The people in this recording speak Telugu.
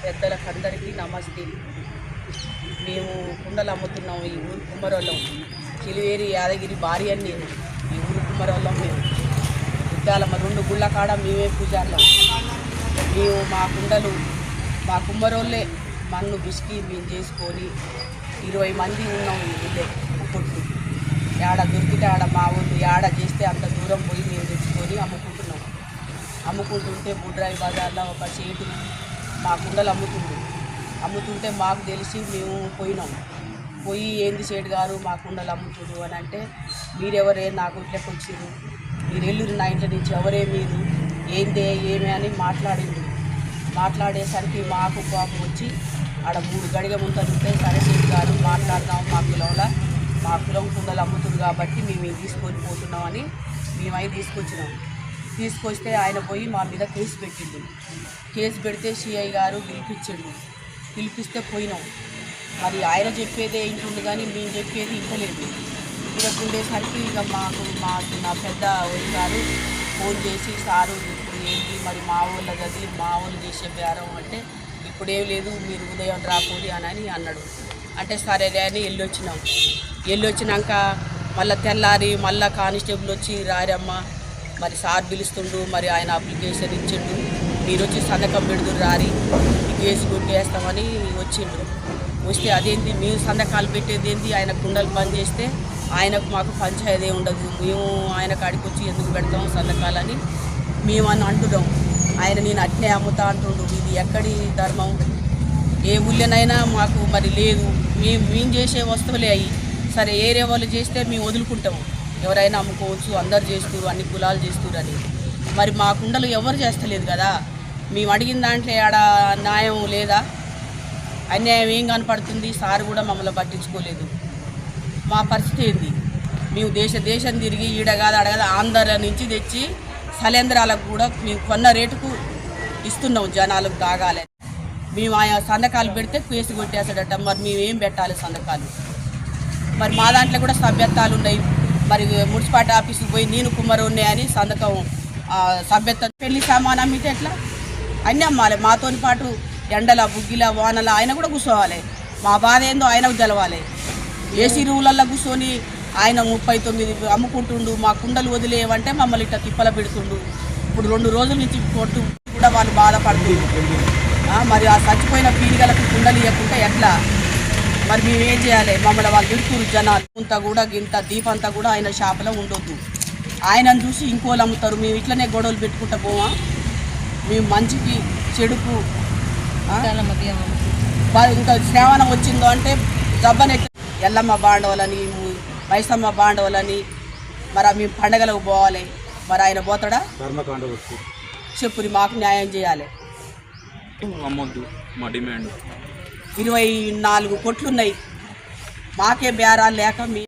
పెద్దలకు అందరికీ నమస్తే. మేము కుండలు అమ్ముతున్నాం. ఈ ఊరు కుమ్మరోళ్ళం, చిలివేరి యాదగిరి భార్య అని నేను. ఈ ఊరు కుమ్మరోళ్ళం మేము. యుద్ధాలమ్మ 2 గుళ్ళ కాడ మేమే పూజార్లం. మేము మా కుండలు మా కుమ్మరోళ్ళే మన్ను బిస్కి మేము చేసుకొని 20 మంది ఉన్నాం. ఈ ఊళ్ళే కొట్టు ఏడ దొరికితే ఆడ మా ఊళ్ళు ఏడ చేస్తే అంత దూరం పోయి మేము తెచ్చుకొని అమ్ముకుంటున్నాం. అమ్ముకుంటుంటే బుడ్రాయి బజార్లో ఒక చేటు మా కుండలు అమ్ముతుంటే మాకు తెలిసి మేము పోయి ఏంది చేటు గారు మా కుండలు అమ్ముతున్నారు అని అంటే, మీరెవరే నాకు ఇంట్లోకి వచ్చిర్రు, మీరు ఎల్లురు నా ఇంట్లో నుంచి, ఎవరే మీరు, ఏందే ఏమే అని మాట్లాడేసరికి మాకు కోపం వచ్చి ఆడ 3 గడిగ ముందుంటే, సరే చేటు గారు మాట్లాడదాం, మా కులం కుండలు అమ్ముతుంది కాబట్టి మేము తీసుకొని పోతున్నామని మేమై తీసుకొస్తే ఆయన పోయి మా మీద కేసు పెట్టిండు. కేసు పెడితే సిఐ గారు పిలిపిస్తే పోయినాం. మరి ఆయన చెప్పేదే ఇంటుండు కానీ మేము చెప్పేది ఇంటలేదు. ఇక్కడికి ఉండేసరికి ఇక నా పెద్ద ఓడి గారు ఫోన్ చేసి, సారు ఇప్పుడు ఏంటి మరి మా ఊళ్ళ గది మా ఊళ్ళు చేసే బేరం అంటే, ఇప్పుడేం లేదు మీరు ఉదయం రాకూడదు అని అన్నాడు. అంటే సరేలే అని వెళ్ళొచ్చినాక మళ్ళీ తెల్లారి మళ్ళీ కానిస్టేబుల్ వచ్చి రారమ్మ మరి సార్ పిలుస్తుండు, మరి ఆయన అప్లికేషన్ ఇచ్చిండు, మీరు వచ్చి సంతకం పెడుతురు రారి ఈ కేసు కొట్టేస్తామని వస్తే అదేంటి మేము సంతకాలు పెట్టేది ఏంటి, ఆయన కుండలు పని చేస్తే ఆయనకు మాకు పంచాయతీ ఉండదు, మేము ఆయన కాడికి వచ్చి ఎందుకు పెడతాం సంతకాలని మేము అంటున్నాం. ఆయన నేను అట్నే అమ్ముతా అంటుండు. ఇది ఎక్కడి ధర్మం? ఏ ఊళ్ళోనైనా మాకు మరి లేదు, మేము చేసే వస్తువులే అయ్యి, సరే ఏరే వాళ్ళు చేస్తే మేము వదులుకుంటాం, ఎవరైనా అమ్ముకోవచ్చు, అందరు చేస్తున్నారు, అన్ని కులాలు చేస్తున్నారు అని. మరి మా కుండలు ఎవరు చేస్తలేదు కదా, మేము అడిగిన దాంట్లో ఆడ న్యాయం లేదా, అన్యాయం ఏం కనపడుతుంది? సార్ కూడా మమ్మల్ని పట్టించుకోలేదు. మా పరిస్థితి ఏంది? మేము దేశం తిరిగి ఈడగాదు అడగదు ఆంధ్ర నుంచి తెచ్చి సలేంద్రాలకు కూడా మేము కొన్న రేటుకు ఇస్తున్నాం జనాలకు తాగాలి. మేము ఆ సంతకాలు పెడితే కేసు కొట్టేస్తాడట. మరి మేమేం పెట్టాలి సంతకాలు? మరి మా దాంట్లో కూడా సభ్యత్వాలు ఉన్నాయి. మరి మున్సిపాలిటీ ఆఫీసుకు పోయి నేను కుమ్మరోన్నే అని సంతకం సభ్యత్వం, పెళ్లి సామాన్ అమ్మితే ఎట్లా? అన్నీ అమ్మాలి. మాతోని పాటు ఎండల బుగ్గిల వానల ఆయన కూడా కూర్చోవాలి. మా బాధ ఏందో ఆయనకు తెలవాలి. ఏసీ రూములల్లో కూర్చొని ఆయన 39 అమ్ముకుంటుండు. మా కుండలు వదిలేయమంటే మమ్మల్ని ఇట్లా తిప్పల పెడుతుండు. ఇప్పుడు 2 రోజుల నుంచి కొట్టు కూడా వాళ్ళు బాధపడుతుండ్రు. మరి ఆ చచ్చిపోయిన పీరిగలకు కుండలు ఇవ్వకుంటే ఎట్లా? మరి మేమేం చేయాలి? మమ్మల్ని వాళ్ళు తిడుతురు జనాలు. గింత దీపంతా కూడా ఆయన షాపులో ఉండొద్దు. ఆయనను చూసి ఇంకోళ్ళు అమ్ముతారు. మేము ఇట్లనే గొడవలు పెట్టుకుంటా పోవా? మేము మంచికి చెడుకు ఇంకా శ్రావణం వచ్చిందో అంటే జబ్బనే ఎల్లమ్మ బాండవలని మైసమ్మ బాండవలని మరి మేము పండగలకు పోవాలి. మరి ఆయన పోతాడా? చెప్పురి మాకు న్యాయం చేయాలి. మా డిమాండ్ 24 కొట్లున్నాయి. మాకే బేరాలు లేక మీ